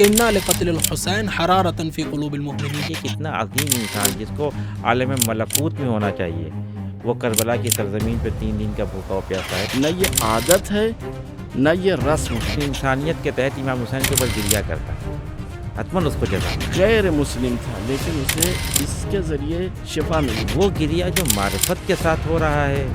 انا لقتل الحسین حرارۃ فی قلوب المؤمنین. یہ کتنا عظیم انسان جس کو عالم ملکوت میں ہونا چاہیے، وہ کربلا کی سرزمین پہ 3 دن کا بھوکا و پیاسا ہے. نہ یہ عادت ہے نہ یہ رسم ہے. انسانیت کے تحت امام حسین کے اوپر گریا کرتا ہے، حتماً اس کو جزا. غیر مسلم تھا لیکن اسے اس کے ذریعے شفا ملی. وہ گریا جو معرفت کے ساتھ ہو رہا ہے،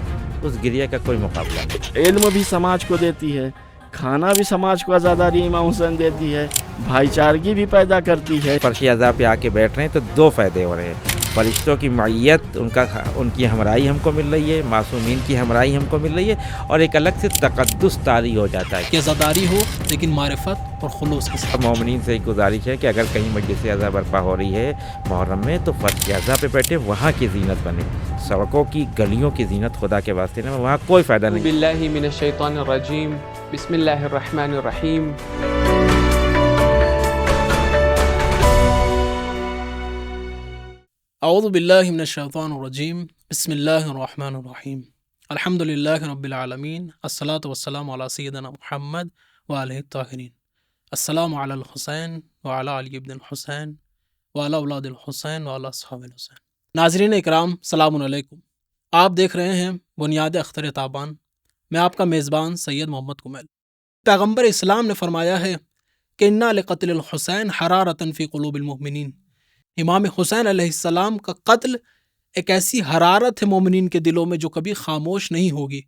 اس گریا کا کوئی مقابلہ نہیں. علم بھی سماج کو دیتی ہے، کھانا بھی سماج کو آزاداری امام حسین دیتی ہے، بھائی چارگی بھی پیدا کرتی ہے. فرش اعضاء پہ آ کے بیٹھ رہے ہیں تو 2 فائدے ہو رہے ہیں. فرشتوں کی معیت، ان کی ہمراہی ہم کو مل رہی ہے، معصومین کی ہمراہی ہم کو مل رہی ہے، اور ایک الگ سے تقدس طاری ہو جاتا ہے. کہ عزاداری ہو لیکن معرفت اور خلوص کے ساتھ. مومنین سے ایک گزارش ہے کہ اگر کہیں مجلس اعضاء برپا ہو رہی ہے محرم میں تو فرش اعضاء پہ بیٹھے، وہاں کی زینت بنے. سڑکوں کی گلیوں کی زینت خدا کے واسطے نہ، وہاں کوئی فائدہ نہیں. باللہ من الشیطان الرجیم، بسم اللہ الرحمن الرحیم. اعوذ باللہ من الشیطان الرجیم، بسم اللہ الرحمن الرحیم. الحمد للہ رب العالمین، الصلاۃ والسلام علی سیدنا محمد وآلہ الطاہرین. السلام علی الحسین وعلی علی ابن الحسین وعلی اولاد الحسین وعلی اصحاب الحسین. ناظرین اکرام، السلام علیکم. آپ دیکھ رہے ہیں بنیاد اختر تابان. میں آپ کا میزبان سید محمد کمیل. پیغمبر اسلام نے فرمایا ہے کہ انا لقتل الحسین حرارۃ فی قلوب المؤمنین. امام حسین علیہ السلام کا قتل ایک ایسی حرارت ہے مومنین کے دلوں میں جو کبھی خاموش نہیں ہوگی.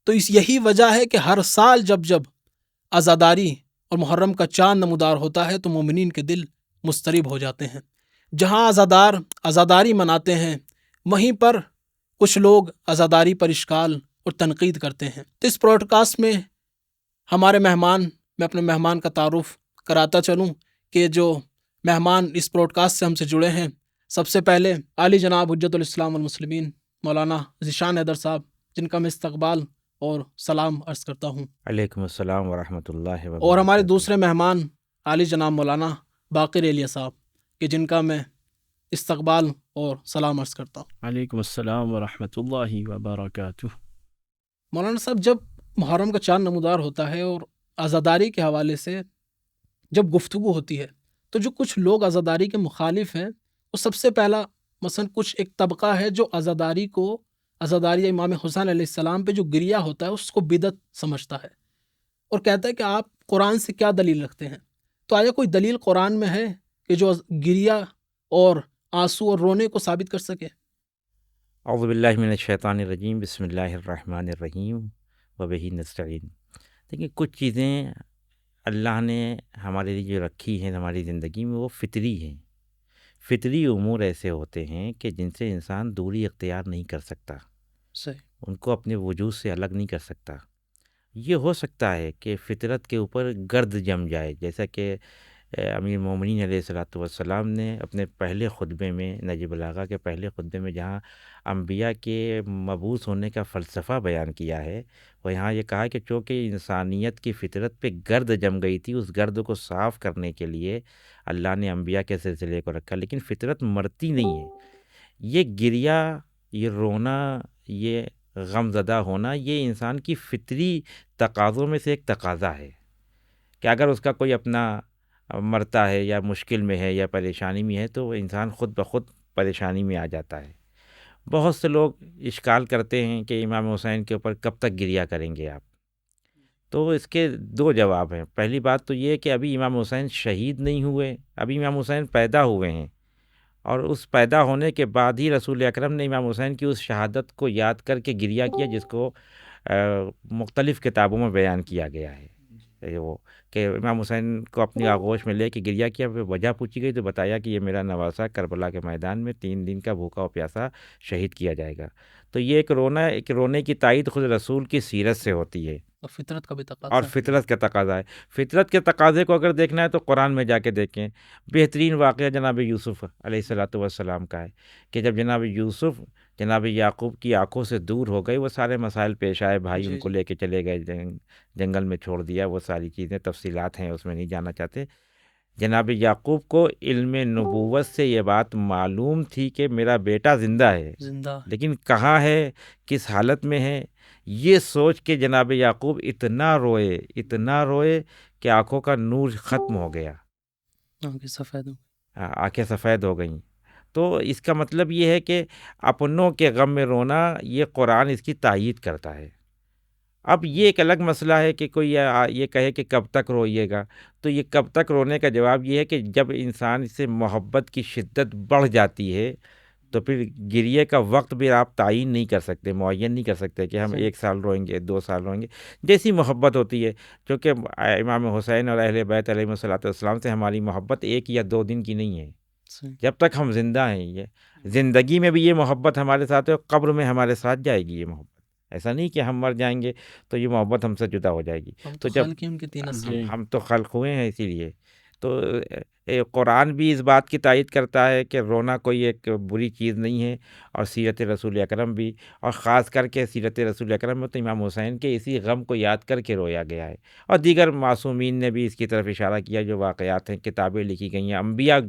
تو یہی وجہ ہے کہ ہر سال جب عزاداری اور محرم کا چاند نمودار ہوتا ہے تو مومنین کے دل مضطرب ہو جاتے ہیں. جہاں عزاداری مناتے ہیں وہیں پر کچھ لوگ عزاداری پر اشکال اور تنقید کرتے ہیں. تو اس پروڈ کاسٹ میں میں اپنے مہمان کا تعارف کراتا چلوں کہ جو مہمان اس پروڈ کاسٹ سے ہم سے جڑے ہیں. سب سے پہلے عالی جناب حجت الاسلام والمسلمین مولانا ذیشان حیدر صاحب، جن کا میں استقبال اور سلام عرض کرتا ہوں. علیکم السلام ورحمۃ اللہ وبرکاتہ. اور ہمارے دوسرے مہمان عالی جناب مولانا باقر ایلیا صاحب، کہ جن کا میں استقبال اور سلام عرض کرتا ہوں. علیکم السلام ورحمۃ اللہ وبرکاتہ. مولانا صاحب، جب محرم کا چاند نمودار ہوتا ہے اور عزاداری کے حوالے سے جب گفتگو ہوتی ہے تو جو کچھ لوگ عزاداری کے مخالف ہیں، وہ سب سے پہلا مثلا کچھ ایک طبقہ ہے جو عزاداری امام حسین علیہ السلام پہ جو گریا ہوتا ہے اس کو بدعت سمجھتا ہے اور کہتا ہے کہ آپ قرآن سے کیا دلیل رکھتے ہیں. تو آیا کوئی دلیل قرآن میں ہے کہ جو گریا اور آنسو اور رونے کو ثابت کر سکے؟ اعوذ باللہ من الشیطان الرجیم، بسم اللہ الرحمن الرحیم وبہ نستعین. دیکھیں، کچھ چیزیں اللہ نے ہمارے لیے جو رکھی ہیں ہماری زندگی میں، وہ فطری ہیں. فطری امور ایسے ہوتے ہیں کہ جن سے انسان دوری اختیار نہیں کر سکتا، صحیح. ان کو اپنے وجود سے الگ نہیں کر سکتا. یہ ہو سکتا ہے کہ فطرت کے اوپر گرد جم جائے، جیسا کہ امیر مومنین علیہ الصلوۃ والسلام نے اپنے پہلے خطبے میں، نہج بلاغہ کے پہلے خطبے میں، جہاں انبیاء کے مبعوث ہونے کا فلسفہ بیان کیا ہے، وہ یہاں یہ کہا کہ چونکہ انسانیت کی فطرت پہ گرد جم گئی تھی، اس گرد کو صاف کرنے کے لیے اللہ نے انبیاء کے سلسلے کو رکھا. لیکن فطرت مرتی نہیں ہے. یہ گریا، یہ رونا، یہ غم زدہ ہونا، یہ انسان کی فطری تقاضوں میں سے ایک تقاضا ہے کہ اگر اس کا کوئی اپنا مرتا ہے یا مشکل میں ہے یا پریشانی میں ہے تو وہ انسان خود بخود پریشانی میں آ جاتا ہے. بہت سے لوگ اشکال کرتے ہیں کہ امام حسین کے اوپر کب تک گریا کریں گے آپ. تو اس کے 2 جواب ہیں. پہلی بات تو یہ کہ ابھی امام حسین شہید نہیں ہوئے، ابھی امام حسین پیدا ہوئے ہیں، اور اس پیدا ہونے کے بعد ہی رسول اکرم نے امام حسین کی اس شہادت کو یاد کر کے گریا کیا، جس کو مختلف کتابوں میں بیان کیا گیا ہے. وہ کہ امام حسین کو اپنی آغوش میں لے کے گریا کیا. وجہ پوچھی گئی تو بتایا کہ یہ میرا نواسا کربلا کے میدان میں 3 دن کا بھوکا و پیاسا شہید کیا جائے گا. تو یہ ایک رونے کی تائید خود رسول کی سیرت سے ہوتی ہے، اور فطرت کا بھی تقاضا اور فطرت کا تقاضا ہے. فطرت کے تقاضے کو اگر دیکھنا ہے تو قرآن میں جا کے دیکھیں. بہترین واقعہ جناب یوسف علیہ الصلوۃ والسلام کا ہے کہ جب جناب یوسف جناب یعقوب کی آنکھوں سے دور ہو گئے، وہ سارے مسائل پیش آئے، بھائی ان کو لے کے چلے گئے، جنگل میں چھوڑ دیا، وہ ساری چیزیں تفصیلات ہیں، اس میں نہیں جانا چاہتے. جناب یعقوب کو علم نبوت سے یہ بات معلوم تھی کہ میرا بیٹا زندہ ہے، لیکن کہاں ہے، کس حالت میں ہے. یہ سوچ کے جناب یعقوب اتنا روئے کہ آنکھوں کا نور ختم ہو گیا. آنکھیں سفید ہو آنکھیں سفید ہو گئیں. تو اس کا مطلب یہ ہے کہ اپنوں کے غم میں رونا، یہ قرآن اس کی تائید کرتا ہے. اب یہ ایک الگ مسئلہ ہے کہ کوئی یہ کہے کہ کب تک روئیے گا. تو یہ کب تک رونے کا جواب یہ ہے کہ جب انسان سے محبت کی شدت بڑھ جاتی ہے تو پھر گریے کا وقت بھی آپ تعین نہیں کر سکتے، معین نہیں کر سکتے کہ ہم 1 سال روئیں گے، 2 سال روئیں گے. جیسی محبت ہوتی ہے، کیونکہ امام حسین اور اہل بیت علیہ الصلوۃ والسلام سے ہماری محبت 1 یا 2 دن کی نہیں ہے. صحیح. جب تک ہم زندہ ہیں، یہ زندگی میں بھی یہ محبت ہمارے ساتھ ہے، اور قبر میں ہمارے ساتھ جائے گی یہ محبت. ایسا نہیں کہ ہم مر جائیں گے تو یہ محبت ہم سے جدا ہو جائے گی. ہم تو تو جب خلق ہی ان کے 3 اسلام. جی ہم تو خلق ہوئے ہیں اسی لیے. تو قرآن بھی اس بات کی تائید کرتا ہے کہ رونا کوئی ایک بری چیز نہیں ہے، اور سیرت رسول اکرم بھی، اور خاص کر کے سیرت رسول اکرم میں تو امام حسین کے اسی غم کو یاد کر کے رویا گیا ہے. اور دیگر معصومین نے بھی اس کی طرف اشارہ کیا، جو واقعات ہیں، کتابیں لکھی گئی ہیں، انبیاء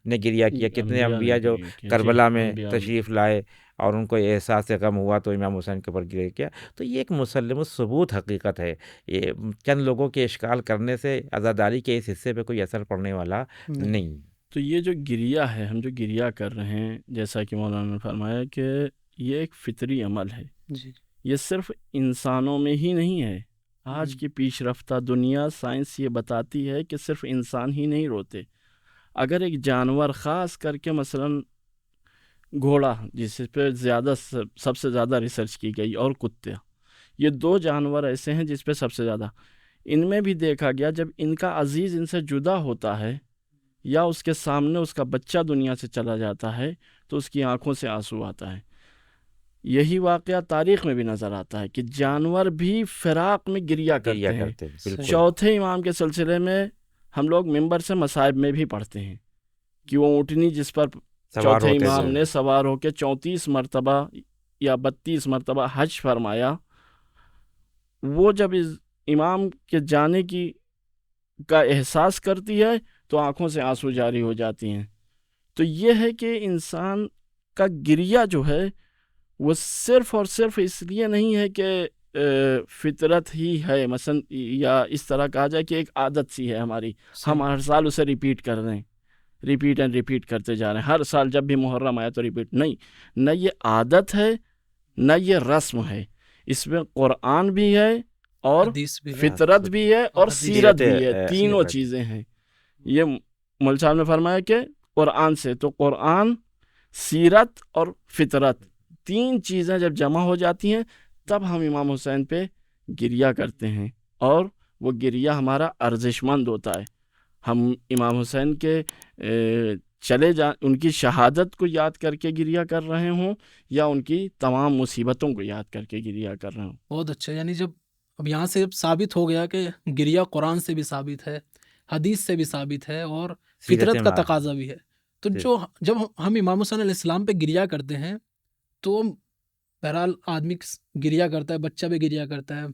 نے گریہ کیا. کتنے انبیاء جو کربلا میں تشریف لائے اور ان کو احساس غم ہوا تو امام حسین کے اوپر گریہ کیا. تو یہ ایک مسلم الثبوت حقیقت ہے. یہ چند لوگوں کے اشکال کرنے سے عزاداری کے اس حصے پہ کوئی اثر پڑنے والا نہیں. تو یہ جو گریہ ہے، ہم جو گریہ کر رہے ہیں، جیسا کہ مولانا نے فرمایا کہ یہ ایک فطری عمل ہے. جی. یہ صرف انسانوں میں ہی نہیں ہے. آج کی پیش رفتہ دنیا، سائنس یہ بتاتی ہے کہ صرف انسان ہی نہیں روتے. اگر ایک جانور، خاص کر کے مثلاً گھوڑا جس پہ سب سے زیادہ ریسرچ کی گئی، اور کتے، یہ 2 جانور ایسے ہیں جس پہ سب سے زیادہ، ان میں بھی دیکھا گیا جب ان کا عزیز ان سے جدا ہوتا ہے یا اس کے سامنے اس کا بچہ دنیا سے چلا جاتا ہے تو اس کی آنکھوں سے آنسو آتا ہے. یہی واقعہ تاریخ میں بھی نظر آتا ہے کہ جانور بھی فراق میں گریہ کرتے ہیں. بالکل. چوتھے امام کے سلسلے میں ہم لوگ ممبر سے مصائب میں بھی پڑھتے ہیں کہ وہ اونٹنی جس پر چوتھے امام نے سوار ہو کے 34 مرتبہ یا 32 مرتبہ حج فرمایا، وہ جب اس امام کے جانے کا احساس کرتی ہے تو آنکھوں سے آنسو جاری ہو جاتی ہیں. تو یہ ہے کہ انسان کا گریہ جو ہے وہ صرف اور صرف اس لیے نہیں ہے کہ فطرت ہی ہے، مثلا یا اس طرح کہا جائے کہ ایک عادت سی ہے ہماری، ہم ہر سال اسے ریپیٹ کر رہے ہیں، ریپیٹ اینڈ ریپیٹ کرتے جا رہے ہیں، ہر سال جب بھی محرم آیا تو ریپیٹ. نہیں، نہ یہ عادت ہے نہ یہ رسم ہے. اس میں قرآن بھی ہے اور فطرت بھی ہے اور سیرت بھی ہے، تینوں چیزیں ہیں. یہ مول صاحب نے فرمایا کہ قرآن سے، تو قرآن، سیرت اور فطرت، 3 چیزیں جب جمع ہو جاتی ہیں تب ہم امام حسین پہ گریہ کرتے ہیں، اور وہ گریہ ہمارا ارزش مند ہوتا ہے. ہم امام حسین کے ان کی شہادت کو یاد کر کے گریہ کر رہے ہوں یا ان کی تمام مصیبتوں کو یاد کر کے گریہ کر رہے ہوں. بہت اچھا. یعنی جب اب یہاں سے ثابت ہو گیا کہ گریہ قرآن سے بھی ثابت ہے، حدیث سے بھی ثابت ہے، اور فطرت کا تقاضا بھی ہے. تو جب ہم امام حسین علیہ السلام پہ گریہ کرتے ہیں تو بہرحال آدمی گریہ کرتا ہے، بچہ بھی گریہ کرتا ہے،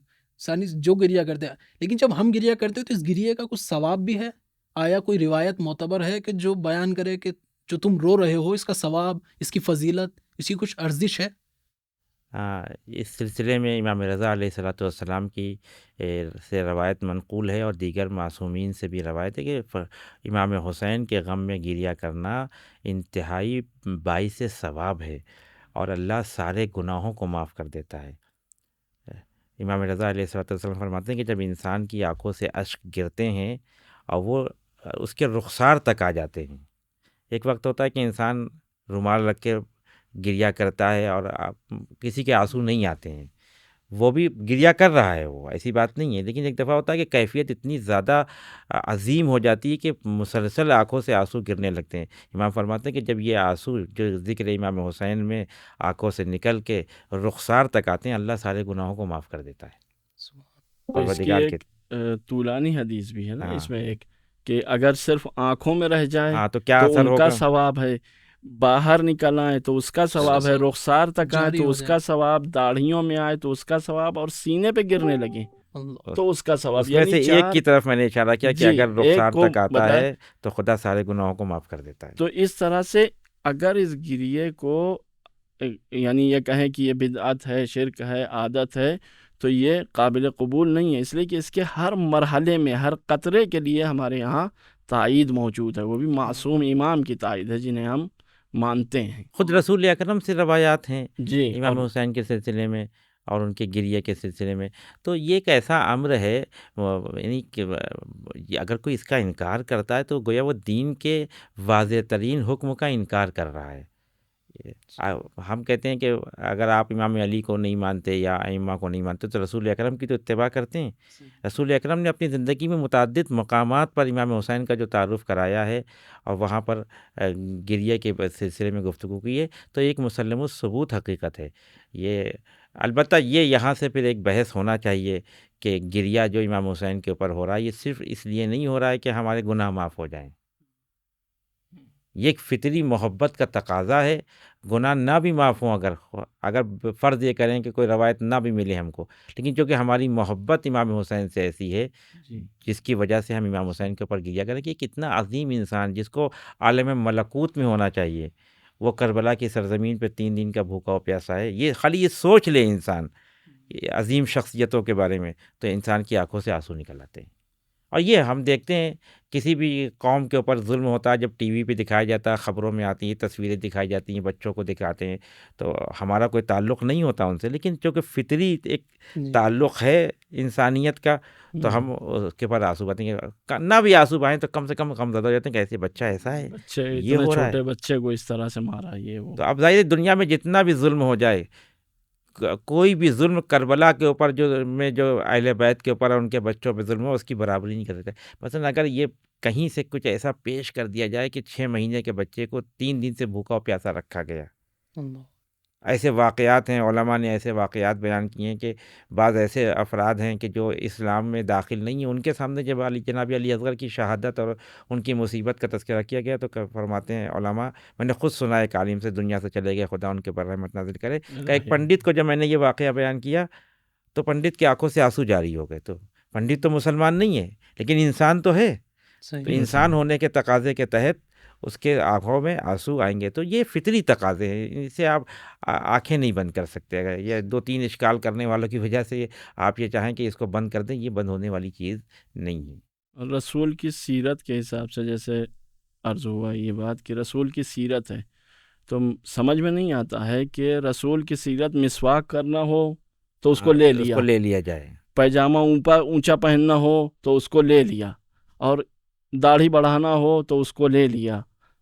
سانی جو گریہ کرتے ہیں، لیکن جب ہم گریہ کرتے ہیں تو اس گریہ کا کچھ ثواب بھی ہے. آیا کوئی روایت معتبر ہے کہ جو بیان کرے کہ جو تم رو رہے ہو اس کا ثواب، اس کی فضیلت، اس کی کچھ ارزش ہے؟ اس سلسلے میں امام رضا علیہ الصلوۃ والسلام کی سے روایت منقول ہے، اور دیگر معصومین سے بھی روایت ہے کہ امام حسین کے غم میں گریہ کرنا انتہائی باعث ثواب ہے، اور اللہ سارے گناہوں کو معاف کر دیتا ہے. امام رضا علیہ الصلوۃ والسلام فرماتے ہیں کہ جب انسان کی آنکھوں سے اشک گرتے ہیں اور وہ اس کے رخسار تک آ جاتے ہیں، ایک وقت ہوتا ہے کہ انسان رومال رکھ کے گریہ کرتا ہے اور کسی کے آنسو نہیں آتے ہیں، وہ بھی گریہ کر رہا ہے، وہ ایسی بات نہیں ہے، لیکن ایک دفعہ ہوتا ہے کہ کیفیت اتنی زیادہ عظیم ہو جاتی ہے کہ مسلسل آنکھوں سے آنسو گرنے لگتے ہیں. امام فرماتے ہیں کہ جب یہ آنسو جو ذکر امام حسین میں آنکھوں سے نکل کے رخسار تک آتے ہیں، اللہ سارے گناہوں کو معاف کر دیتا ہے. اس کی ایک طولانی حدیث بھی ہے نا اس میں، ایک کہ اگر صرف آنکھوں میں رہ جائے تو کیا اثر ان کا ثواب ہے، باہر نکل آئے تو اس کا ثواب ہے، رخسار تک آئے تو اس کا ثواب، داڑھیوں میں آئے تو اس کا ثواب، اور سینے پہ گرنے لگے تو اس کا ثواب. یعنی ایک کی طرف میں نے اشارہ کیا کہ اگر رخسار تک آتا ہے تو خدا سارے گناہوں کو معاف کر دیتا ہے. تو اس طرح سے اگر اس گریے کو یعنی یہ کہیں کہ یہ بدعت ہے، شرک ہے، عادت ہے، تو یہ قابل قبول نہیں ہے، اس لیے کہ اس کے ہر مرحلے میں، ہر قطرے کے لیے ہمارے یہاں تائید موجود ہے، وہ بھی معصوم امام کی تائید ہے جنہیں ہم مانتے ہیں. خود رسول اکرم سے روایات ہیں جی، امام حسین کے سلسلے میں اور ان کے گریہ کے سلسلے میں. تو یہ ایک ایسا امر ہے، یعنی کہ اگر کوئی اس کا انکار کرتا ہے تو گویا وہ دین کے واضح ترین حکم کا انکار کر رہا ہے. ہم کہتے ہیں کہ اگر آپ امام علی کو نہیں مانتے یا ائمہ کو نہیں مانتے تو رسول اکرم کی تو اتباع کرتے ہیں. رسول اکرم نے اپنی زندگی میں متعدد مقامات پر امام حسین کا جو تعارف کرایا ہے اور وہاں پر گریہ کے سلسلے میں گفتگو کی ہے، تو ایک مسلم الثبوت حقیقت ہے یہ. البتہ یہ یہاں سے پھر ایک بحث ہونا چاہیے کہ گریہ جو امام حسین کے اوپر ہو رہا ہے یہ صرف اس لیے نہیں ہو رہا ہے کہ ہمارے گناہ معاف ہو جائیں. یہ ایک فطری محبت کا تقاضا ہے. گناہ نہ بھی معاف ہوں، اگر فرض یہ کریں کہ کوئی روایت نہ بھی ملے ہم کو، لیکن چونکہ ہماری محبت امام حسین سے ایسی ہے جس کی وجہ سے ہم امام حسین کے اوپر گریہ کریں کہ کتنا عظیم انسان جس کو عالم ملکوت میں ہونا چاہیے، وہ کربلا کی سرزمین پہ 3 دن کا بھوکا و پیاسا ہے. یہ خالی یہ سوچ لے انسان عظیم شخصیتوں کے بارے میں تو انسان کی آنکھوں سے آنسو نکل آتے ہیں. اور یہ ہم دیکھتے ہیں کسی بھی قوم کے اوپر ظلم ہوتا ہے جب ٹی وی پہ دکھایا جاتا ہے، خبروں میں آتی ہیں، تصویریں دکھائی جاتی ہیں، بچوں کو دکھاتے ہیں، تو ہمارا کوئی تعلق نہیں ہوتا ان سے، لیکن چونکہ فطری ایک تعلق ہے انسانیت کا تو ہم اس کے اوپر آنسو بہتے ہیں. نہ بھی آنسو بہائیں تو کم سے کم غمزدہ ہو جاتے ہیں کہ ایسے بچہ ایسا ہے، یہ ہو رہا ہے، چھوٹے بچے کو اس طرح سے مارا. یہ وہ تو اب ظاہر دنیا میں جتنا بھی ظلم ہو جائے، کوئی بھی ظلم کربلا کے اوپر جو اہل بیت کے اوپر اور ان کے بچوں پہ ظلم ہو اس کی برابری نہیں کر سکتے. مثلا اگر یہ کہیں سے کچھ ایسا پیش کر دیا جائے کہ 6 مہینے کے بچے کو 3 دن سے بھوکا و پیاسا رکھا گیا، ایسے واقعات ہیں. علماء نے ایسے واقعات بیان کیے ہیں کہ بعض ایسے افراد ہیں کہ جو اسلام میں داخل نہیں ہیں، ان کے سامنے جب جناب علی اصغر کی شہادت اور ان کی مصیبت کا تذکرہ کیا گیا تو فرماتے ہیں علماء، میں نے خود سنا ایک عالم سے، دنیا سے چلے گئے، خدا ان کے پر رحمت نازل کرے، کہ ایک پنڈت کو جب میں نے یہ واقعہ بیان کیا تو پنڈت کی آنکھوں سے آنسو جاری ہو گئے. تو پنڈت تو مسلمان نہیں ہے لیکن انسان تو ہے، تو انسان ہونے کے تقاضے کے تحت اس کے آنکھوں میں آنسو آئیں گے. تو یہ فطری تقاضے ہیں، اسے آپ آنکھیں نہیں بند کر سکتے. اگر یہ 2-3 اشکال کرنے والوں کی وجہ سے آپ یہ چاہیں کہ اس کو بند کر دیں، یہ بند ہونے والی چیز نہیں ہے. رسول کی سیرت کے حساب سے جیسے عرض ہوا یہ بات کہ رسول کی سیرت ہے تو سمجھ میں نہیں آتا ہے کہ رسول کی سیرت مسواک کرنا ہو تو اس کو لے لیا جائے، پیجامہ اونچا پہننا ہو تو اس کو لے لیا، اور داڑھی بڑھانا ہو تو اس کو لے لیا،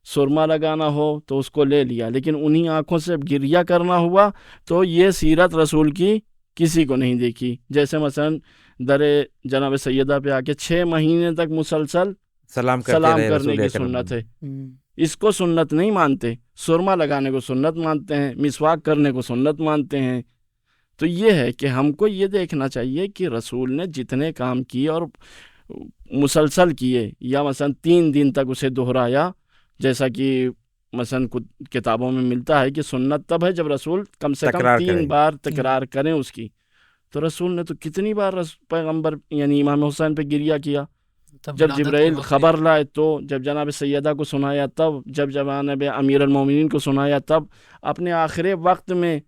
سرما لگانا ہو تو اس کو لے لیا، لیکن انہی آنکھوں سے گریہ کرنا ہوا تو یہ سیرت رسول کی کسی کو نہیں دیکھی. جیسے مثلا در جناب سیدہ پہ آ کے 6 مہینے تک مسلسل سلام کرنے کی سنت ہے، اس کو سنت نہیں مانتے. سرما لگانے کو سنت مانتے ہیں، مسواک کرنے کو سنت مانتے ہیں. تو یہ ہے کہ ہم کو یہ دیکھنا چاہیے کہ رسول نے جتنے کام کیے اور مسلسل کیے، یا مثلا 3 دن تک اسے دہرایا، جیسا کہ مثلا کتابوں میں ملتا ہے کہ سنت تب ہے جب رسول کم سے کم 3 بار تکرار کریں اس کی. تو رسول نے تو کتنی بار پیغمبر یعنی امام حسین پہ گریہ کیا. جب جبرائیل خبر لائے تو، جب جناب سیدہ کو سنایا تب، جب جناب امیر المومنین کو سنایا تب. اپنے آخری وقت میں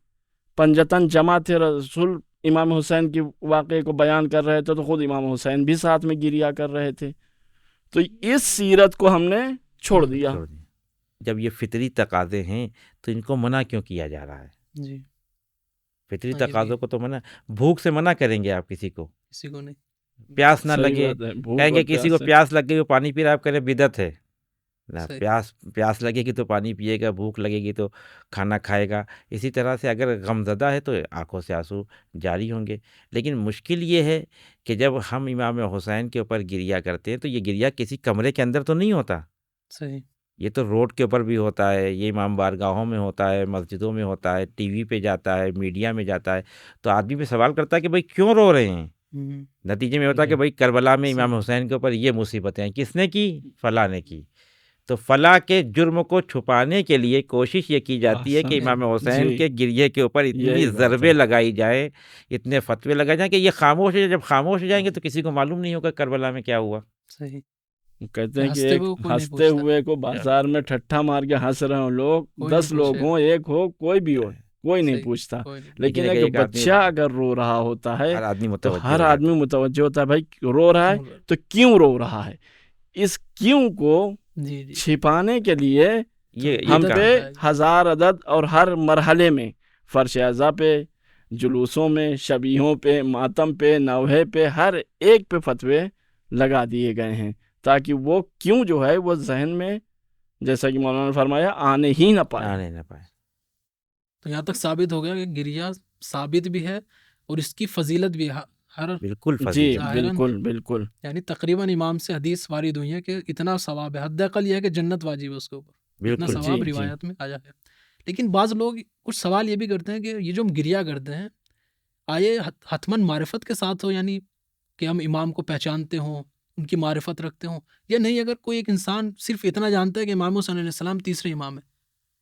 پنجتن جمع تھے، رسول امام حسین کے واقعے کو بیان کر رہے تھے تو خود امام حسین بھی ساتھ میں گریہ کر رہے تھے. تو اس سیرت کو ہم نے چھوڑ دیا. جب یہ فطری تقاضے ہیں تو ان کو منع کیوں کیا جا رہا ہے؟ جی، فطری تقاضوں کو تو منع، بھوک سے منع کریں گے آپ کسی کو نہیں، پیاس نہ لگے، کہیں گے کسی کو پیاس لگ گئی وہ پانی پی رہا ہے، آپ کہہ رہے بدعت ہے. پیاس لگے گی تو پانی پیے گا، بھوک لگے گی تو کھانا کھائے گا. اسی طرح سے اگر غمزدہ ہے تو آنکھوں سے آنسو جاری ہوں گے. لیکن مشکل یہ ہے کہ جب ہم امام حسین کے اوپر گریہ کرتے ہیں تو یہ گریہ کسی کمرے کے اندر تو نہیں ہوتا، صحیح، یہ تو روڈ کے اوپر بھی ہوتا ہے، یہ امام بارگاہوں میں ہوتا ہے، مسجدوں میں ہوتا ہے، ٹی وی پہ جاتا ہے، میڈیا میں جاتا ہے. تو آدمی پہ سوال کرتا ہے کہ بھائی کیوں رو رہے ہیں؟ نتیجے میں ہوتا ہے کہ بھائی کربلا میں امام حسین کے اوپر یہ مصیبتیں ہیں، کس نے کی؟ فلاں نے کی. تو فلاں کے جرم کو چھپانے کے لیے کوشش یہ کی جاتی ہے کہ امام حسین کے گریہ کے اوپر اتنی ضربیں لگائی جائیں، اتنے فتوے لگائے جائیں کہ یہ خاموش ہے. جب خاموش ہو جائیں گے تو کسی کو معلوم نہیں ہوگا کربلا میں کیا ہوا. صحیح. کہتے ہیں کہ ایک ہنستے ہوئے کو بازار میں ٹھٹھا مار کے ہنس رہے ہوں لوگ، 10 لوگ ہوں، ایک ہو، کوئی بھی ہو، کوئی نہیں پوچھتا. لیکن ایک بچہ اگر رو رہا ہوتا ہے تو ہر آدمی متوجہ ہوتا ہے، بھائی رو رہا ہے تو کیوں رو رہا ہے. اس کیوں کو جی جی چھپانے کے لیے یہ ہم عدد پہ بتائے گا۔ 1000 عدد اور ہر مرحلے میں فرش اعضا پہ، جلوسوں میں، شبیہوں پہ، ماتم پہ، نوحے پہ، ہر ایک پہ فتوے لگا دیے گئے ہیں تاکہ وہ کیوں جو ہے وہ ذہن میں، جیسا کہ مولانا نے فرمایا، آنے ہی نہ پائے۔ آنے نہ پائے۔ تو یہاں تک ثابت ہو گیا کہ گریہ ثابت بھی ہے اور اس کی فضیلت بھی ہے ہر، بالکل جی فضیلت۔ ظاہراً بالکل بالکل یعنی تقریباً امام سے حدیث وارد ہوئی ہے کہ اتنا ثواب ہے، حد اقل یہ ہے کہ جنت واجب ہے اس کے اوپر، اتنا بالکل ثواب جی روایت میں آیا ہے۔ لیکن بعض لوگ کچھ سوال یہ بھی کرتے ہیں کہ یہ جو ہم گریہ کرتے ہیں آئے حتماً معرفت کے ساتھ ہو، یعنی کہ ہم امام کو پہچانتے ہوں، ان کی معرفت رکھتے ہوں، یا نہیں اگر کوئی ایک انسان صرف اتنا جانتا ہے کہ امام حسین علیہ السلام تیسرے امام ہے،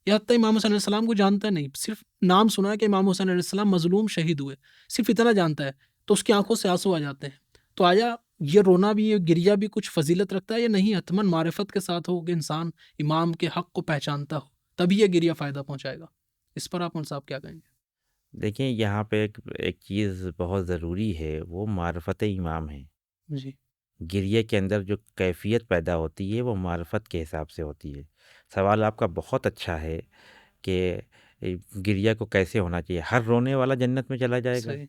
یا حتیٰ امام حسین علیہ السلام کو جانتا ہے نہیں، صرف نام سنا ہے کہ امام حسین علیہ السلام مظلوم شہید ہوئے، صرف اتنا جانتا ہے، تو اس کی آنکھوں سے آنسو آ جاتے ہیں، تو آیا یہ رونا بھی، یہ گریہ بھی کچھ فضیلت رکھتا ہے یا نہیں؟ حتماً معرفت کے ساتھ ہو کہ انسان امام کے حق کو پہچانتا ہو، تبھی یہ گریہ فائدہ پہنچائے گا۔ اس پر آپ مول صاحب کیا کہیں گے؟ دیکھیں یہاں پہ ایک چیز بہت ضروری ہے، وہ معرفت امام ہے۔ جی گریہ کے اندر جو کیفیت پیدا ہوتی ہے وہ معرفت کے حساب سے ہوتی ہے۔ سوال آپ کا بہت اچھا ہے کہ گریہ کو کیسے ہونا چاہیے۔ ہر رونے والا جنت میں چلا جائے گا؟ صحیح،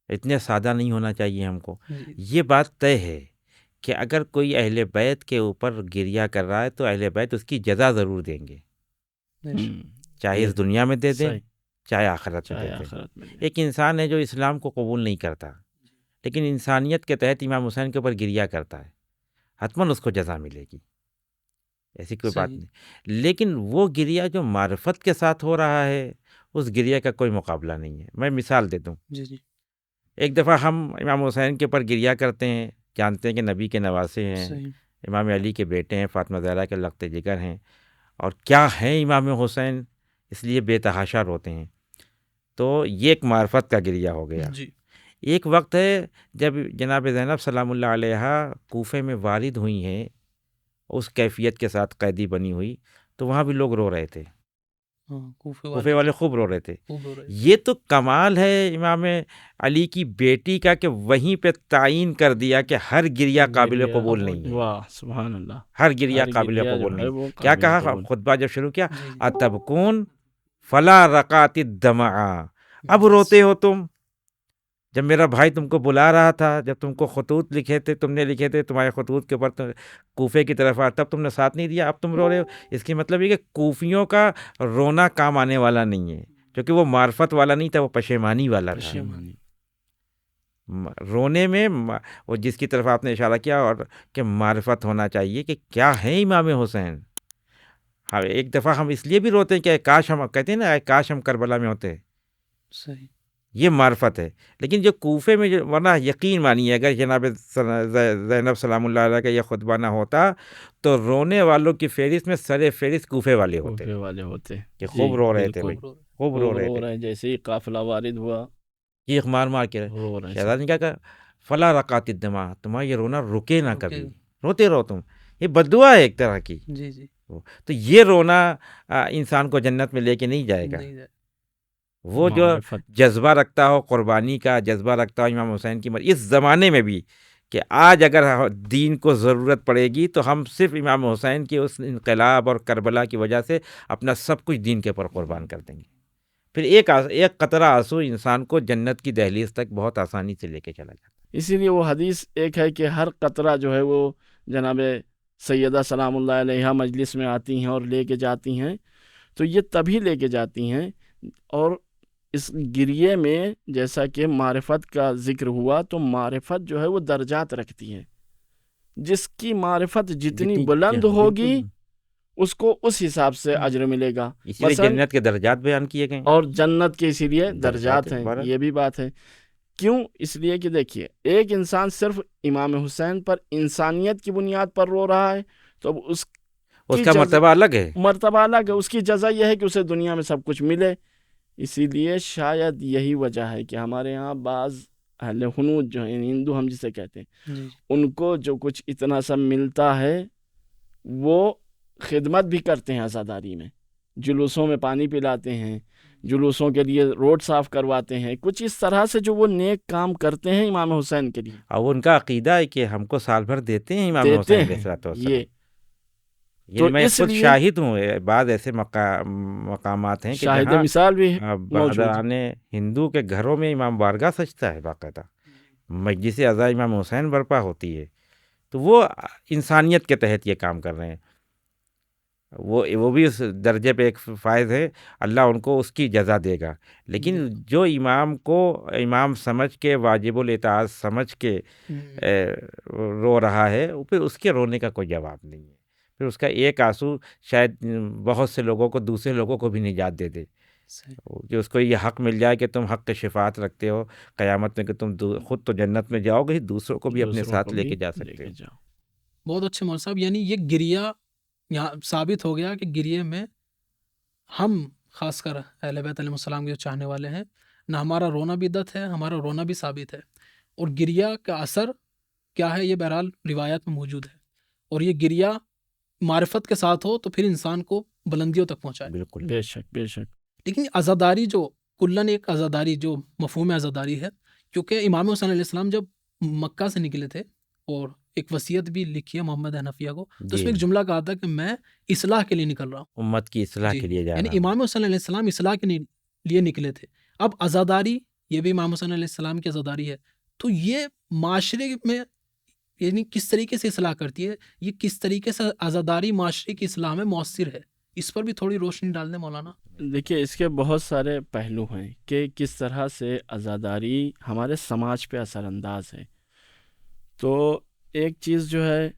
اتنے سادہ نہیں ہونا چاہیے ہم کو۔ جی یہ بات طے ہے کہ اگر کوئی اہل بیت کے اوپر گریہ کر رہا ہے تو اہل بیت اس کی جزا ضرور دیں گے، چاہے اس دنیا میں دے دیں صحیح، چاہے آخرت میں چاہے دے دیں۔ آخرت میں دے۔ ایک انسان ہے جو اسلام کو قبول نہیں کرتا لیکن انسانیت کے تحت امام حسین کے اوپر گریہ کرتا ہے، حتماً اس کو جزا ملے گی، ایسی کوئی بات صحیح، نہیں۔ لیکن وہ گریہ جو معرفت کے ساتھ ہو رہا ہے اس گریہ کا کوئی مقابلہ نہیں ہے۔ میں مثال دے دوں، جی جی ایک دفعہ ہم امام حسین کے اوپر گریہ کرتے ہیں، جانتے ہیں کہ نبی کے نواسے ہیں، صحیح، امام علی کے بیٹے ہیں، فاطمہ زہرا کے لقت جگر ہیں، اور کیا ہیں امام حسین، اس لیے بے تحاشا روتے ہیں، تو یہ ایک معرفت کا گریہ ہو گیا۔ جی ایک وقت ہے جب جناب زینب سلام اللہ علیہ کوفے میں وارد ہوئی ہیں، اس کیفیت کے ساتھ قیدی بنی ہوئی، تو وہاں بھی لوگ رو رہے تھے، ہاں، کوفے والے خوب رو رہے تھے۔ خوب ہو رہے ہیں۔ یہ تو کمال ہے امام علی کی بیٹی کا کہ وہیں پہ تعین کر دیا کہ ہر گریہ قابل قبول نہیں ہے، واہ سبحان اللہ، ہر گریہ ہر قابل گریہ جو قبول ہے نہیں۔ وہ کیا قابل کہا قبول۔ خطبہ جب شروع کیا؟ جی جی اتبکون فلا رقات الدمع، اب روتے ہو تم؟ جب میرا بھائی تم کو بلا رہا تھا، جب تم کو خطوط لکھے تھے، تم نے لکھے تھے، تمہارے خطوط کے اوپر کوفے کی طرف تب تم نے ساتھ نہیں دیا، اب تم رو رہے ہو۔ اس کی مطلب یہ کہ کوفیوں کا رونا کام آنے والا نہیں ہے، کیونکہ وہ معرفت والا نہیں تھا، وہ پشیمانی والا تھا۔ پشیمانی۔ رونے میں وہ جس کی طرف آپ نے اشارہ کیا، اور کہ معرفت ہونا چاہیے کہ کیا ہے امام حسین۔ ہاں، ایک دفعہ ہم اس لیے بھی روتے ہیں کہ کاش ہم، کہتے ہیں نا کاش ہم کربلا میں ہوتے، صحیح، یہ معرفت ہے۔ لیکن جو کوفے میں جو، ورنہ یقین مانیے اگر جناب زینب سلام اللہ علیہ کا یہ خطبہ نہ ہوتا تو رونے والوں کی فہرست میں سر فہرست کوفے والے ہوتے، کوفے والے ہوتے کہ خوب رو رہے تھے بالکل۔ بھائی، خوب رو رہے تھے، ہیں، جیسے ہی قافلہ وارد ہوا چیخ مار مار کے رو رہے ہیں۔ شہزادی نے کیا کہا؟ فلا رقات الدمع، تمہارا یہ رونا رکے نہ رکے۔ کبھی، روتے رہو تم، یہ بددعا ہے ایک طرح کی۔ جی جی تو یہ رونا انسان کو جنت میں لے کے نہیں جائے گا۔ نہیں جائے۔ وہ جو معرفت۔ جذبہ رکھتا ہو، قربانی کا جذبہ رکھتا ہو امام حسین کی اس زمانے میں بھی، کہ آج اگر دین کو ضرورت پڑے گی تو ہم صرف امام حسین کی اس انقلاب اور کربلا کی وجہ سے اپنا سب کچھ دین کے اوپر قربان کر دیں گے۔ پھر ایک قطرہ آنسو انسان کو جنت کی دہلیز تک بہت آسانی سے لے کے چلا جاتا ہے۔ اسی لیے وہ حدیث ایک ہے کہ ہر قطرہ جو ہے وہ جناب سیدہ سلام اللہ علیہ مجلس میں آتی ہیں اور لے کے جاتی ہیں، تو یہ تبھی لے کے جاتی ہیں۔ اور اس گریے میں جیسا کہ معرفت کا ذکر ہوا، تو معرفت جو ہے وہ درجات رکھتی ہے، جس کی معرفت جتنی بلند ہوگی اس کو اس حساب سے اجر ملے گا۔ اسی لیے مثلاً جنت کے درجات بیان کیے گئے ہیں، اور جنت کے اسی لیے درجات درجات ہیں، ہیں، یہ بھی بات ہے۔ کیوں؟ اس لیے کہ دیکھیے، ایک انسان صرف امام حسین پر انسانیت کی بنیاد پر رو رہا ہے تو اب اس کا مرتبہ الگ ہے، مرتبہ الگ ہے، اس کی جزا یہ ہے کہ اسے دنیا میں سب کچھ ملے۔ اسی لیے شاید یہی وجہ ہے کہ ہمارے ہاں بعض اہل ہنود جو ہیں، ہندو ہم جسے کہتے ہیں، جی ان کو جو کچھ اتنا سب ملتا ہے وہ خدمت بھی کرتے ہیں عزاداری میں، جلوسوں میں پانی پلاتے ہیں، جلوسوں کے لیے روڈ صاف کرواتے ہیں، کچھ اس طرح سے جو وہ نیک کام کرتے ہیں امام حسین کے لیے، اور ان کا عقیدہ ہے کہ ہم کو سال بھر دیتے ہیں امام دیتے حسین علیہ ہیں السلام. یہ یعنی میں اس خود لیے شاہد ہوں، بعض ایسے مقامات ہیں کہ شاہد جہاں مثال بھی موجود ہے۔ برادران ہندو کے گھروں میں امام بارگاہ سجتا ہے، باقاعدہ مجلس عزا امام حسین برپا ہوتی ہے. تو وہ انسانیت کے تحت یہ کام کر رہے ہیں، وہ بھی اس درجے پہ ایک فائز ہے، اللہ ان کو اس کی جزا دے گا. لیکن جو امام کو امام سمجھ کے واجب الاطاعت سمجھ کے رو رہا ہے، پھر اس کے رونے کا کوئی جواب نہیں ہے. پھر اس کا ایک آنسو شاید بہت سے لوگوں کو، دوسرے لوگوں کو بھی نجات دے دے، کہ اس کو یہ حق مل جائے کہ تم حق شفاعت رکھتے ہو قیامت میں، کہ تم خود تو جنت میں جاؤ گے، دوسروں کو بھی اپنے ساتھ لے کے جا سکتے ہو. بہت اچھے مول صاحب. یعنی یہ گریہ یہاں ثابت ہو گیا کہ گریے میں ہم خاص کر اہل بیت علیہ السلام کے جو چاہنے والے ہیں، نہ ہمارا رونا بدعت ہے، ہمارا رونا بھی ثابت ہے. اور گریہ کا اثر کیا ہے یہ بہرحال روایات میں موجود ہے. اور یہ گریہ معرفت کے ساتھ ہو تو پھر انسان کو بلندیوں تک پہنچائے. بالکل، بے شک بے شک. لیکن عزاداری جو کلن ایک عزاداری جو مفہوم عزاداری ہے، کیونکہ امام حسین علیہ السلام جب مکہ سے نکلے تھے اور ایک وصیت بھی لکھی ہے محمد حنفیہ کو، تو اس میں ایک جملہ کہا تھا کہ میں اصلاح کے لیے نکل رہا ہوں، امت کی اصلاح کے لیے جا رہا یعنی ہوں. امام حسین علیہ السلام اصلاح کے لیے نکلے تھے. اب عزاداری یہ بھی امام حسین علیہ السلام کی عزاداری ہے. تو یہ معاشرے میں یعنی کس طریقے سے اصلاح کرتی ہے، یہ کس طریقے سے عزاداری معاشرے کی اصلاح میں مؤثر ہے، اس پر بھی تھوڑی روشنی ڈال دیں مولانا. دیکھیے اس کے بہت سارے پہلو ہیں کہ کس طرح سے عزاداری ہمارے سماج پہ اثر انداز ہے. تو ایک چیز جو ہے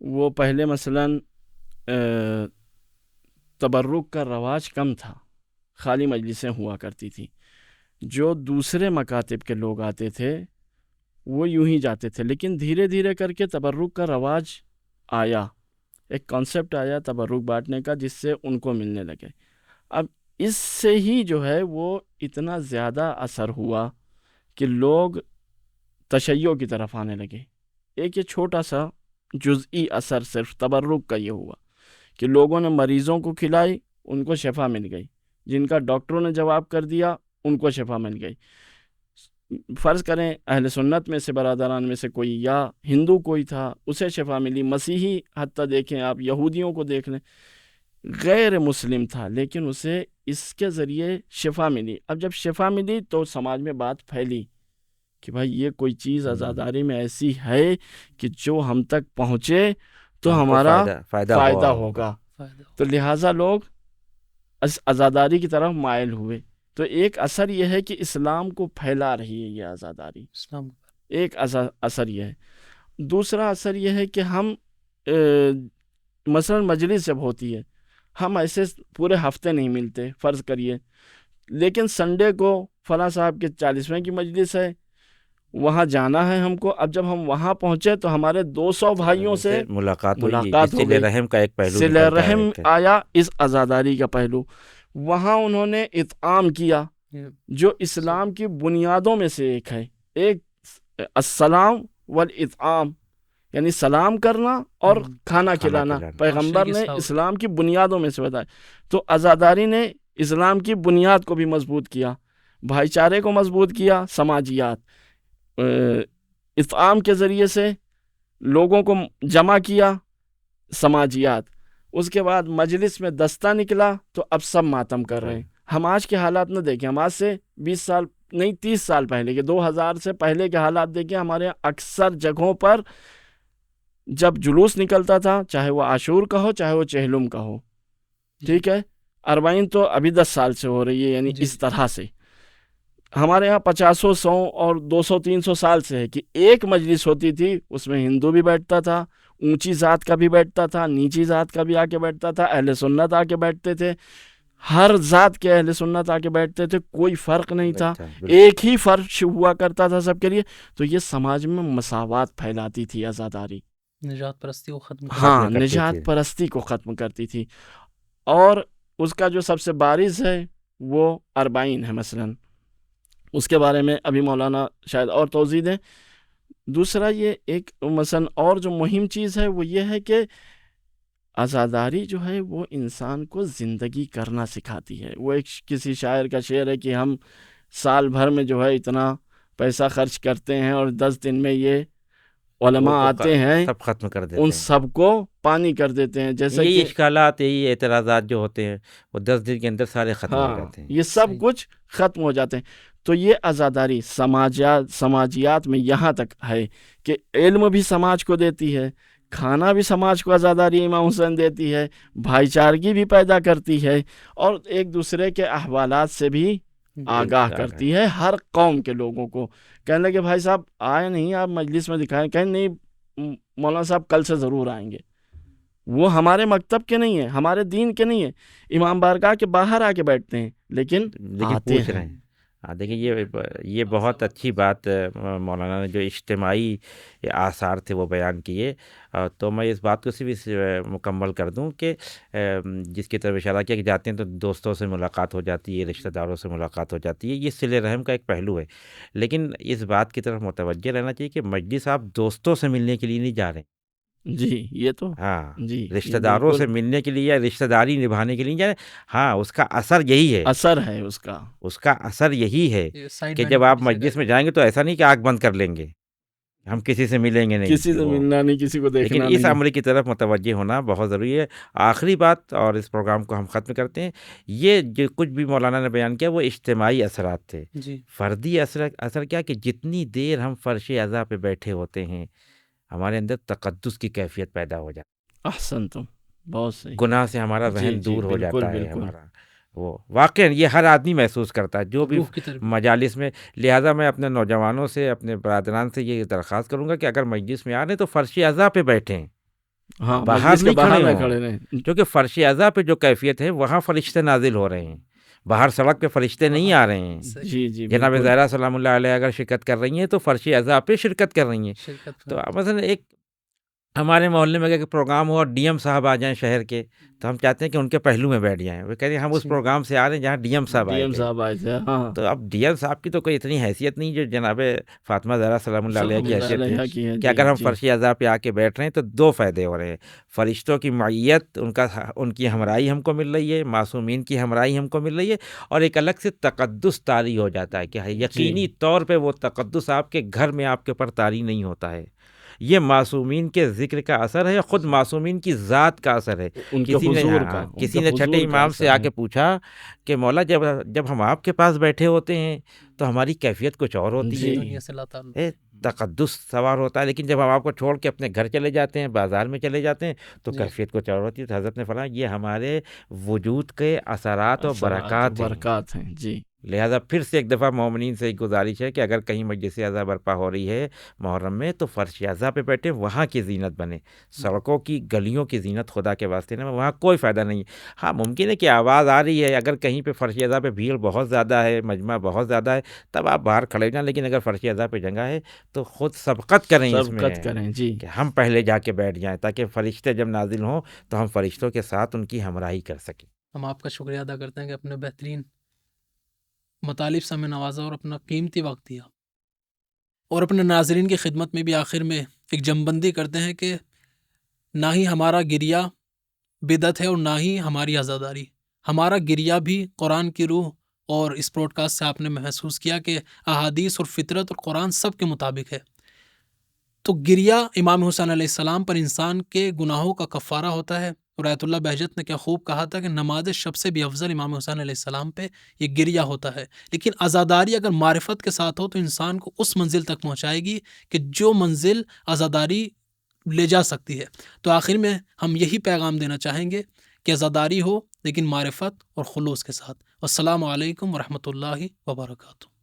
وہ پہلے مثلاً تبرک کا رواج کم تھا، خالی مجلسیں ہوا کرتی تھی. جو دوسرے مکاتب کے لوگ آتے تھے وہ یوں ہی جاتے تھے، لیکن دھیرے دھیرے کر کے تبرک کا رواج آیا، ایک کانسیپٹ آیا تبرک بانٹنے کا، جس سے ان کو ملنے لگے. اب اس سے ہی جو ہے وہ اتنا زیادہ اثر ہوا کہ لوگ تشیع کی طرف آنے لگے. ایک یہ چھوٹا سا جزئی اثر صرف تبرک کا یہ ہوا کہ لوگوں نے مریضوں کو کھلائی، ان کو شفا مل گئی، جن کا ڈاکٹروں نے جواب کر دیا ان کو شفا مل گئی. فرض کریں اہل سنت میں سے برادران میں سے کوئی یا ہندو کوئی تھا، اسے شفا ملی. مسیحی حتیٰ دیکھیں آپ، یہودیوں کو دیکھ لیں، غیر مسلم تھا لیکن اسے اس کے ذریعے شفا ملی. اب جب شفا ملی تو سماج میں بات پھیلی کہ بھائی یہ کوئی چیز عزاداری میں ایسی ہے کہ جو ہم تک پہنچے تو ہمارا فائدہ ہوگا. تو لہٰذا لوگ عزاداری کی طرف مائل ہوئے. تو ایک اثر یہ ہے کہ اسلام کو پھیلا رہی ہے یہ عزاداری، ایک اثر یہ ہے. دوسرا اثر یہ ہے کہ ہم مثلا مجلس جب ہوتی ہے، ہم ایسے پورے ہفتے نہیں ملتے فرض کریے، لیکن سنڈے کو فلاں صاحب کے 40ویں کی مجلس ہے، وہاں جانا ہے ہم کو. اب جب ہم وہاں پہنچے تو ہمارے 200 بھائیوں سے ملاقات ہو گئی. صلہ رحم کا ایک پہلو صلہ رحم آیا، اس عزاداری کا پہلو. وہاں انہوں نے اطعام کیا جو اسلام کی بنیادوں میں سے ایک ہے. ایک السلام والاطعام، یعنی سلام کرنا اور کھانا کھلانا پیغمبر نے اسلام کی بنیادوں میں سے بتایا. تو عزاداری نے اسلام کی بنیاد کو بھی مضبوط کیا، بھائی چارے کو مضبوط کیا، سماجیات اطعام کے ذریعے سے لوگوں کو جمع کیا، سماجیات. اس کے بعد مجلس میں دستہ نکلا تو اب سب ماتم کر رہے ہیں. ہم آج کے حالات نہ دیکھیں، ہم آج سے 20 سال نہیں 30 سال پہلے کے 2000 سے پہلے کے حالات دیکھیں. ہمارے اکثر جگہوں پر جب جلوس نکلتا تھا، چاہے وہ عاشور کا ہو چاہے وہ چہلم کا ہو، ٹھیک ہے، اربعین تو ابھی 10 سال سے ہو رہی ہے، یعنی اس طرح سے. ہمارے ہاں 50 100 اور 200 300 سال سے ہے کہ ایک مجلس ہوتی تھی، اس میں ہندو بھی بیٹھتا تھا، اونچی ذات کا بھی بیٹھتا تھا، نیچی ذات کا بھی آ کے بیٹھتا تھا، اہل سنت آ کے بیٹھتے تھے، ہر ذات کے اہل سنت آ کے بیٹھتے تھے، کوئی فرق نہیں تھا، ایک ہی فرش ہوا کرتا تھا سب کے لیے. تو یہ سماج میں مساوات پھیلاتی تھی عزاداری، نجات پرستی کو ختم نجات پرستی کو ختم کرتی تھی. اور اس کا جو سب سے بارز ہے وہ اربعین ہے مثلا، اس کے بارے میں ابھی مولانا شاید اور توضیح دیں. دوسرا یہ ایک مثلا اور جو مہم چیز ہے وہ یہ ہے کہ عزاداری جو ہے وہ انسان کو زندگی کرنا سکھاتی ہے. وہ ایک کسی شاعر کا شعر ہے کہ ہم سال بھر میں جو ہے اتنا پیسہ خرچ کرتے ہیں اور 10 دن میں یہ علماء آتے ہیں سب ختم کر دیتے ان ہیں. سب کو پانی کر دیتے ہیں. جیسے یہی کہ اشکالات، یہی اعتراضات جو ہوتے ہیں وہ 10 دن کے اندر سارے ختم ہو جاتے ہیں. یہ سب کچھ ختم ہو جاتے ہیں. تو یہ عزاداری سماجیات میں یہاں تک ہے کہ علم بھی سماج کو دیتی ہے، کھانا بھی سماج کو عزاداری امام حسین دیتی ہے، بھائی چارگی بھی پیدا کرتی ہے، اور ایک دوسرے کے احوالات سے بھی آگاہ کرتی ہے ہر قوم کے لوگوں کو. کہنے لگے بھائی صاحب آئے نہیں آپ مجلس میں دکھائیں، کہیں نہیں مولانا صاحب کل سے ضرور آئیں گے. وہ ہمارے مکتب کے نہیں ہیں، ہمارے دین کے نہیں ہیں، امام بارگاہ کے باہر آ کے بیٹھتے ہیں لیکن آتے پوچھ رہے ہیں. دیکھیے یہ بہت اچھی بات مولانا نے جو اجتماعی آثار تھے وہ بیان کیے. تو میں اس بات کو صرف مکمل کر دوں کہ جس کی طرف اشارہ کیا کہ جاتے ہیں تو دوستوں سے ملاقات ہو جاتی ہے، رشتہ داروں سے ملاقات ہو جاتی ہے، یہ صلہ رحم کا ایک پہلو ہے. لیکن اس بات کی طرف متوجہ رہنا چاہیے کہ مجلس آپ دوستوں سے ملنے کے لیے نہیں جا رہے ہیں. جی یہ تو جی رشتہ داروں سے ملنے کے لیے یا رشتہ داری نبھانے کے لیے جائے. اس کا اثر یہی ہے، اثر ہے اس کا اثر یہی ہے کہ جب آپ مجلس میں جائیں گے تو ایسا نہیں کہ آنکھ بند کر لیں گے، ہم کسی سے ملیں گے نہیں، کسی سے ملنا نہیں، کسی کو دیکھنا لیکن نہیں. اس عمل کی طرف متوجہ ہونا بہت ضروری ہے. آخری بات اور اس پروگرام کو ہم ختم کرتے ہیں. یہ جو کچھ بھی مولانا نے بیان کیا وہ اجتماعی اثرات تھے. فردی اثر کیا کہ جتنی دیر ہم فرش عزا پہ بیٹھے ہوتے ہیں ہمارے اندر تقدس کی کیفیت پیدا ہو جاتی ہے. احسن تم بہت صحیح. گناہ سے ہمارا ذہن دور ہو جاتا ہے ہمارا. وہ واقعا یہ ہر آدمی محسوس کرتا ہے جو بھی مجالس میں. لہٰذا میں اپنے نوجوانوں سے، اپنے برادران سے یہ درخواست کروں گا کہ اگر مجلس میں آ رہے ہیں تو فرش عزا پہ بیٹھیں، باہر نہیں کھڑے ہوں. کیونکہ فرش عزا پہ جو کیفیت ہے وہاں فرشتے نازل ہو رہے ہیں، باہر سڑک پہ فرشتے نہیں آ رہے ہیں. جی جناب زہرا سلام اللہ علیہ اگر شرکت کر رہی ہیں تو فرش عزا پہ شرکت کر رہی ہیں. تو مثلا ایک ہمارے محلے میں اگر پروگرام ہو اور ڈی ایم صاحب آ جائیں شہر کے تو ہم چاہتے ہیں کہ ان کے پہلو میں بیٹھ جائیں. وہ کہہ رہے ہیں ہم اس پروگرام سے آ رہے ہیں جہاں ڈی ایم صاحب آئے تھے. تو اب ڈی ایم صاحب کی تو کوئی اتنی حیثیت نہیں جو جناب فاطمہ زہرا سلام اللہ علیہ کی حیثیت ہے کہ اگر ہم فرش عزا پہ آ کے بیٹھ رہے ہیں تو 2 فائدے ہو رہے ہیں. فرشتوں کی معیت، ان کی ہمراہی ہم کو مل رہی ہے، معصومین کی ہمراہی ہم کو مل رہی ہے، اور ایک الگ سے تقدس طاری ہو جاتا ہے کہ یقینی طور پہ وہ تقدس آپ کے گھر میں آپ کے اوپر طاری نہیں ہوتا ہے. یہ معصومین کے ذکر کا اثر ہے، خود معصومین کی ذات کا اثر ہے. کسی نے چھٹے امام سے آ کے پوچھا کہ مولا جب ہم آپ کے پاس بیٹھے ہوتے ہیں تو ہماری کیفیت کچھ اور ہوتی ہے، تقدس سوار ہوتا ہے، لیکن جب ہم آپ کو چھوڑ کے اپنے گھر چلے جاتے ہیں، بازار میں چلے جاتے ہیں تو کیفیت کچھ اور ہوتی ہے. تو حضرت نے فرمایا یہ ہمارے وجود کے اثرات اور برکات ہیں. جی لہٰذا پھر سے ایک دفعہ مومنین سے ایک گزارش ہے کہ اگر کہیں مجلس عزا برپا ہو رہی ہے محرم میں تو فرش عزا پہ بیٹھے، وہاں کی زینت بنے. سڑکوں کی گلیوں کی زینت خدا کے واسطے نہ، وہاں کوئی فائدہ نہیں. ہاں ممکن ہے کہ آواز آ رہی ہے، اگر کہیں پہ فرش عزا پہ بھیڑ بہت زیادہ ہے، مجمع بہت زیادہ ہے، تب آپ باہر کھڑے جائیں. لیکن اگر فرش عزا پہ جگہ ہے تو خود سبقت کریں اس میں کہ ہم پہلے جا کے بیٹھ جائیں تاکہ فرشتے جب نازل ہوں تو ہم فرشتوں کے ساتھ ان کی ہمراہی کر سکیں. ہم آپ کا شکریہ ادا کرتے ہیں کہ اپنے بہترین مطالب سے ہمیں نوازا اور اپنا قیمتی وقت دیا، اور اپنے ناظرین کی خدمت میں بھی آخر میں ایک جم بندی کرتے ہیں کہ نہ ہی ہمارا گریہ بدعت ہے اور نہ ہی ہماری عزاداری. ہمارا گریہ بھی قرآن کی روح، اور اس پروڈ کاسٹ سے آپ نے محسوس کیا کہ احادیث اور فطرت اور قرآن سب کے مطابق ہے. تو گریہ امام حسین علیہ السلام پر انسان کے گناہوں کا کفارہ ہوتا ہے. اور آیت اللہ بہجت نے کیا خوب کہا تھا کہ نماز شب سے بھی افضل امام حسین علیہ السلام پہ یہ گریہ ہوتا ہے. لیکن عزاداری اگر معرفت کے ساتھ ہو تو انسان کو اس منزل تک پہنچائے گی کہ جو منزل عزاداری لے جا سکتی ہے. تو آخر میں ہم یہی پیغام دینا چاہیں گے کہ عزاداری ہو لیکن معرفت اور خلوص کے ساتھ. والسلام علیکم ورحمۃ اللہ وبرکاتہ.